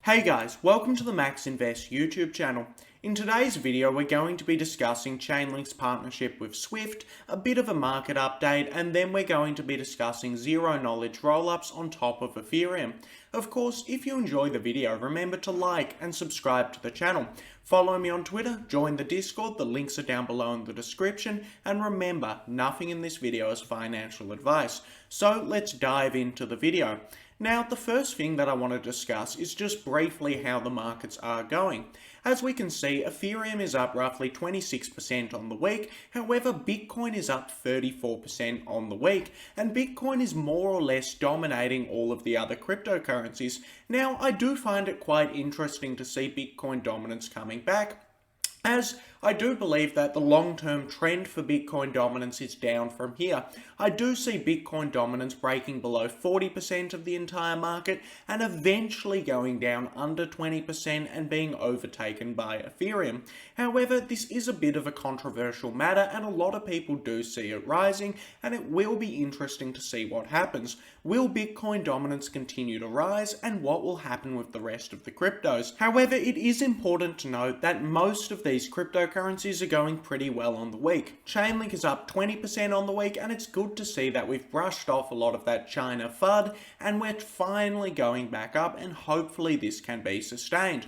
Hey guys, welcome to the Max Invest YouTube channel. In today's video, we're going to be discussing Chainlink's partnership with Swift, a bit of a market update, and then we're going to be discussing zero-knowledge rollups on top of Ethereum. Of course, if you enjoy the video, remember to like and subscribe to the channel. Follow me on Twitter, join the Discord, the links are down below in the description, and remember, nothing in this video is financial advice. So let's dive into the video. Now, the first thing that I want to discuss is just briefly how the markets are going. As we can see, Ethereum is up roughly 26% on the week, however, Bitcoin is up 34% on the week, and Bitcoin is more or less dominating all of the other cryptocurrencies. Now, I do find it quite interesting to see Bitcoin dominance coming back, as I do believe that the long-term trend for Bitcoin dominance is down from here. I do see Bitcoin dominance breaking below 40% of the entire market and eventually going down under 20% and being overtaken by Ethereum. However, this is a bit of a controversial matter and a lot of people do see it rising, and it will be interesting to see what happens. Will Bitcoin dominance continue to rise, and what will happen with the rest of the cryptos? However, it is important to note that most of these cryptocurrencies are going pretty well on the week. Chainlink is up 20% on the week, and it's good to see that we've brushed off a lot of that China FUD and we're finally going back up, and hopefully this can be sustained.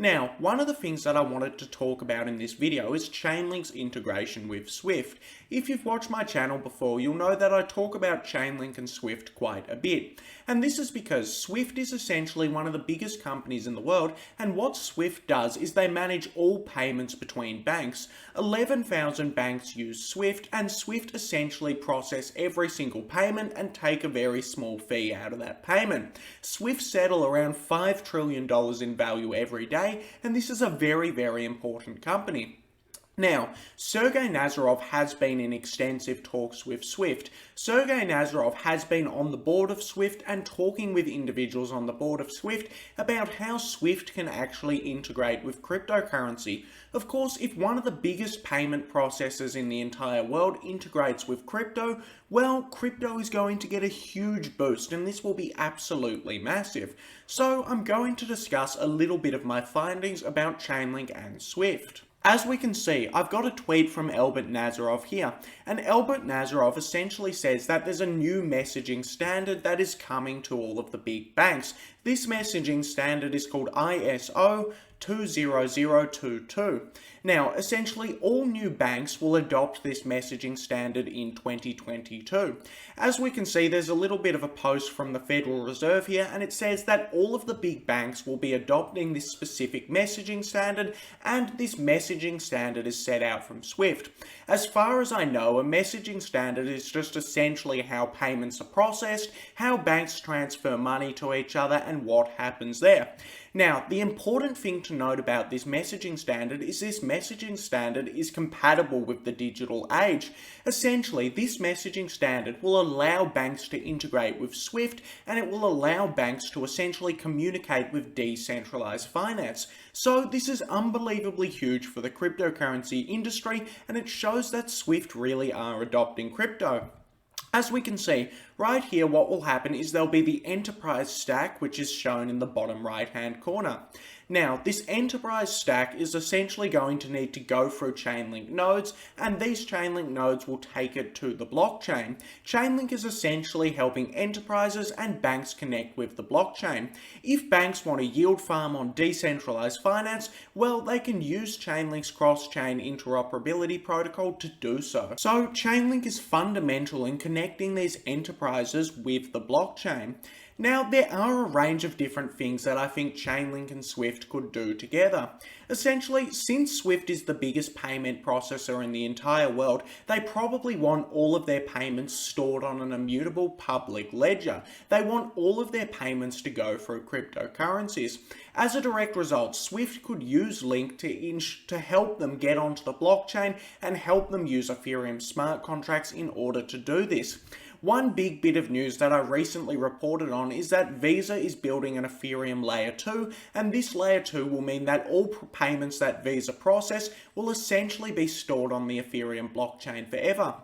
Now, one of the things that I wanted to talk about in this video is Chainlink's integration with Swift. If you've watched my channel before, you'll know that I talk about Chainlink and Swift quite a bit. And this is because Swift is essentially one of the biggest companies in the world, and what Swift does is they manage all payments between banks. 11,000 banks use Swift, and Swift essentially process every single payment and take a very small fee out of that payment. Swift settle around $5 trillion in value every day, and this is a very, very important company. Now, Sergey Nazarov has been in extensive talks with Swift. Sergey Nazarov has been on the board of Swift and talking with individuals on the board of Swift about how Swift can actually integrate with cryptocurrency. Of course, if one of the biggest payment processors in the entire world integrates with crypto, well, crypto is going to get a huge boost, and this will be absolutely massive. So I'm going to discuss a little bit of my findings about Chainlink and Swift. As we can see, I've got a tweet from Albert Nazarov here, and Albert Nazarov essentially says that there's a new messaging standard that is coming to all of the big banks. This messaging standard is called ISO 20022. Now, essentially, all new banks will adopt this messaging standard in 2022. As we can see, there's a little bit of a post from the Federal Reserve here, and it says that all of the big banks will be adopting this specific messaging standard, and this messaging standard is set out from Swift. As far as I know, a messaging standard is just essentially how payments are processed, how banks transfer money to each other, and what happens there. Now, the important thing to note about this messaging standard is this messaging standard is compatible with the digital age. Essentially, this messaging standard will allow banks to integrate with Swift, and it will allow banks to essentially communicate with decentralized finance. So this is unbelievably huge for the cryptocurrency industry, and it shows that Swift really are adopting crypto. As we can see, right here what will happen is there'll be the enterprise stack, which is shown in the bottom right hand corner. Now, this enterprise stack is essentially going to need to go through Chainlink nodes, and these Chainlink nodes will take it to the blockchain. Chainlink is essentially helping enterprises and banks connect with the blockchain. If banks want to yield farm on decentralized finance, well, they can use Chainlink's cross-chain interoperability protocol to do so. So, Chainlink is fundamental in connecting these enterprises with the blockchain. Now, there are a range of different things that I think Chainlink and Swift could do together. Essentially, since Swift is the biggest payment processor in the entire world, they probably want all of their payments stored on an immutable public ledger. They want all of their payments to go through cryptocurrencies. As a direct result, Swift could use Link to help them get onto the blockchain and help them use Ethereum smart contracts in order to do this. One big bit of news that I recently reported on is that Visa is building an Ethereum layer 2, and this layer 2 will mean that all payments that Visa process will essentially be stored on the Ethereum blockchain forever.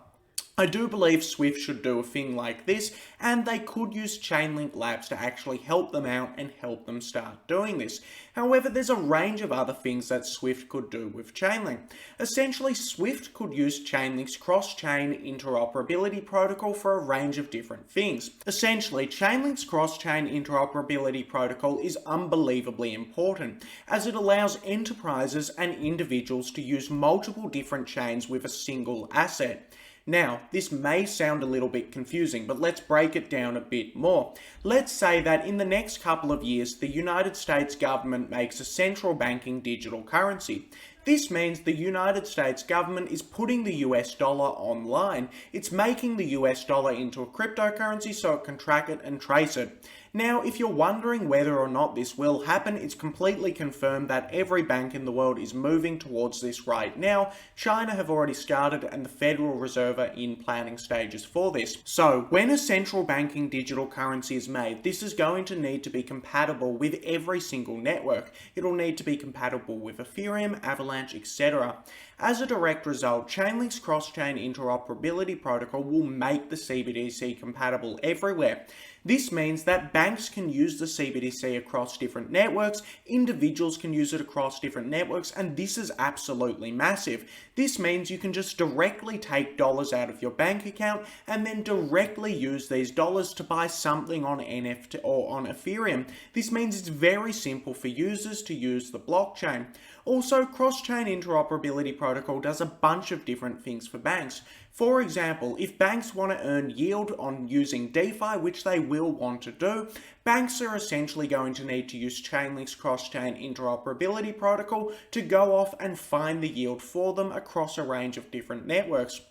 I do believe Swift should do a thing like this, and they could use Chainlink Labs to actually help them out and help them start doing this. However, there's a range of other things that Swift could do with Chainlink. Essentially, Swift could use Chainlink's cross-chain interoperability protocol for a range of different things. Essentially, Chainlink's cross-chain interoperability protocol is unbelievably important, as it allows enterprises and individuals to use multiple different chains with a single asset. Now, this may sound a little bit confusing, but let's break it down a bit more. Let's say that in the next couple of years, the United States government makes a central banking digital currency. This means the United States government is putting the US dollar online. It's making the US dollar into a cryptocurrency so it can track it and trace it. Now, if you're wondering whether or not this will happen, it's completely confirmed that every bank in the world is moving towards this right now. China have already started, and the Federal Reserve are in planning stages for this. So, when a central banking digital currency is made, this is going to need to be compatible with every single network. It'll need to be compatible with Ethereum, Avalanche, etc. As a direct result, Chainlink's cross-chain interoperability protocol will make the CBDC compatible everywhere. This means that banks can use the CBDC across different networks, individuals can use it across different networks, and this is absolutely massive. This means you can just directly take dollars out of your bank account and then directly use these dollars to buy something on NFT or on Ethereum. This means it's very simple for users to use the blockchain. Also, cross-chain interoperability protocol does a bunch of different things for banks. For example, if banks want to earn yield on using DeFi, which they will want to do, banks are essentially going to need to use Chainlink's cross-chain interoperability protocol to go off and find the yield for them across a range of different networks.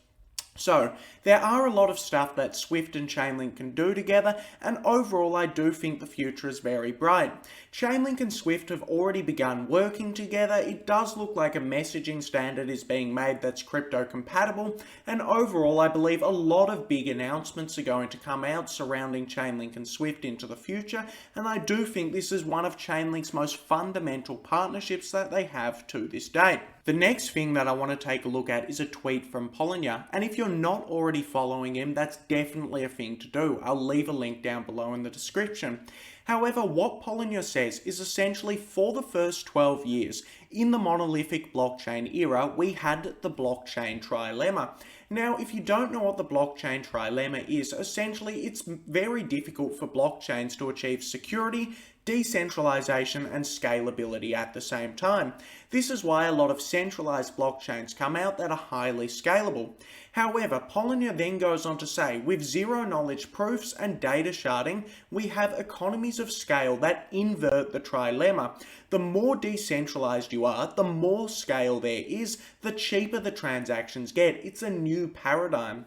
So, there are a lot of stuff that Swift and Chainlink can do together, and overall I do think the future is very bright. Chainlink and Swift have already begun working together. It does look like a messaging standard is being made that's crypto compatible, and overall I believe a lot of big announcements are going to come out surrounding Chainlink and Swift into the future, and I do think this is one of Chainlink's most fundamental partnerships that they have to this date. The next thing that I want to take a look at is a tweet from Polynya, and if you're not already following him, that's definitely a thing to do. I'll leave a link down below in the description. However, what Polynya says is essentially for the first 12 years, in the monolithic blockchain era, we had the blockchain trilemma. Now, if you don't know what the blockchain trilemma is, essentially it's very difficult for blockchains to achieve security, decentralization and scalability at the same time. This is why a lot of centralized blockchains come out that are highly scalable. However, Polynya then goes on to say, with zero-knowledge proofs and data sharding, we have economies of scale that invert the trilemma. The more decentralized you are, the more scale there is, the cheaper the transactions get. It's a new paradigm.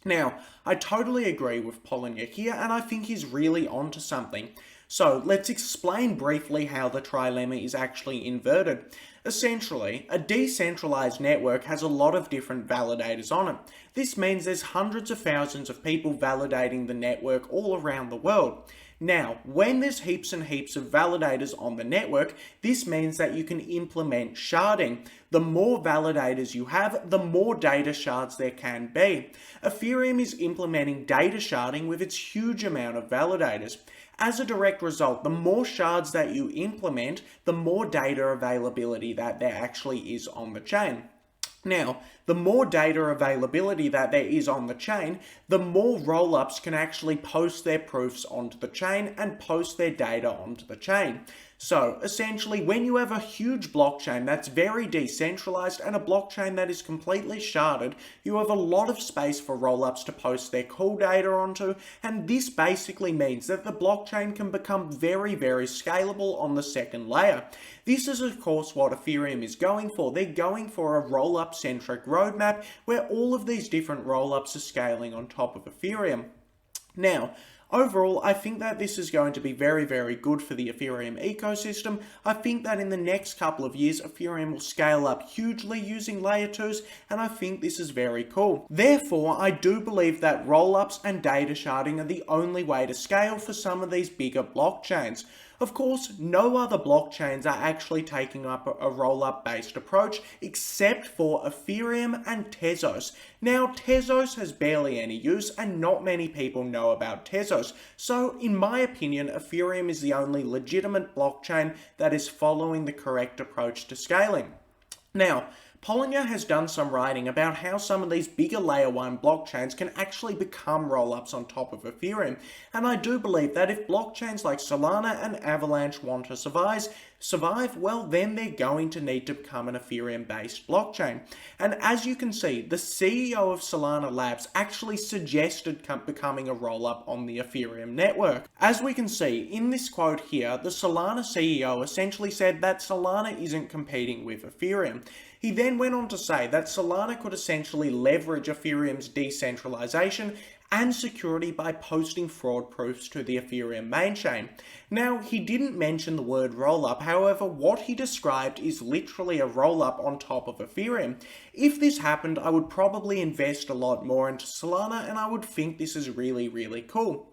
Now, I totally agree with Polynya here, and I think he's really onto something. So let's explain briefly how the trilemma is actually inverted. Essentially, a decentralized network has a lot of different validators on it. This means there's hundreds of thousands of people validating the network all around the world. Now, when there's heaps and heaps of validators on the network, this means that you can implement sharding. The more validators you have, the more data shards there can be. Ethereum is implementing data sharding with its huge amount of validators. As a direct result, the more shards that you implement, the more data availability that there actually is on the chain. Now, the more data availability that there is on the chain, the more rollups can actually post their proofs onto the chain and post their data onto the chain. So, essentially, when you have a huge blockchain that's very decentralized and a blockchain that is completely sharded, you have a lot of space for rollups to post their call data onto, and this basically means that the blockchain can become very, very scalable on the second layer. This is, of course, what Ethereum is going for. They're going for a rollup-centric roadmap where all of these different rollups are scaling on top of Ethereum. Now, overall, I think that this is going to be very, very good for the Ethereum ecosystem. I think that in the next couple of years, Ethereum will scale up hugely using layer 2s, and I think this is very cool. Therefore, I do believe that rollups and data sharding are the only way to scale for some of these bigger blockchains. Of course, no other blockchains are actually taking up a rollup based approach except for Ethereum and Tezos. Now, Tezos has barely any use and not many people know about Tezos, so in my opinion, Ethereum is the only legitimate blockchain that is following the correct approach to scaling. Now, Polynia has done some writing about how some of these bigger layer 1 blockchains can actually become rollups on top of Ethereum, and I do believe that if blockchains like Solana and Avalanche want to survive, well then they're going to need to become an Ethereum based blockchain. And as you can see, the CEO of Solana Labs actually suggested becoming a rollup on the Ethereum network. As we can see in this quote here, the Solana CEO essentially said that Solana isn't competing with Ethereum. He then went on to say that Solana could essentially leverage Ethereum's decentralization and security by posting fraud proofs to the Ethereum main chain. Now, he didn't mention the word rollup, however, what he described is literally a rollup on top of Ethereum. If this happened, I would probably invest a lot more into Solana, and I would think this is really, really cool.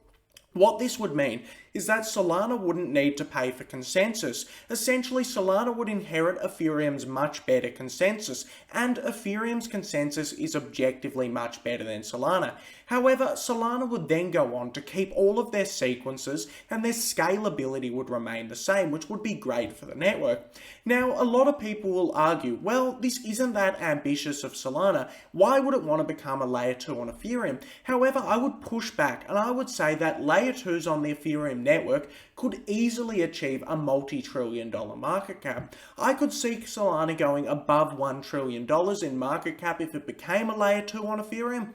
What this would mean is that Solana wouldn't need to pay for consensus. Essentially, Solana would inherit Ethereum's much better consensus, and Ethereum's consensus is objectively much better than Solana. However, Solana would then go on to keep all of their sequences, and their scalability would remain the same, which would be great for the network. Now, a lot of people will argue, well, this isn't that ambitious of Solana. Why would it want to become a layer 2 on Ethereum? However, I would push back, and I would say that layer 2s on the Ethereum network could easily achieve a multi-trillion-dollar market cap. I could see Solana going above $1 trillion in market cap if it became a layer 2 on Ethereum.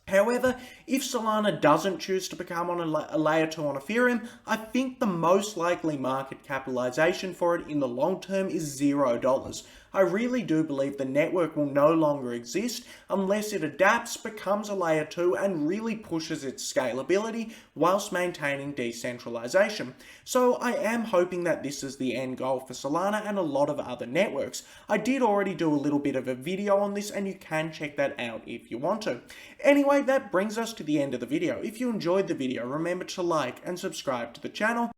However, if Solana doesn't choose to become a layer 2 on Ethereum, I think the most likely market capitalization for it in the long term is $0. I really do believe the network will no longer exist unless it adapts, becomes a layer 2, and really pushes its scalability whilst maintaining decentralization. So I am hoping that this is the end goal for Solana and a lot of other networks. I did already do a little bit of a video on this, and you can check that out if you want to. Anyway, that brings us to the end of the video. If you enjoyed the video, remember to like and subscribe to the channel.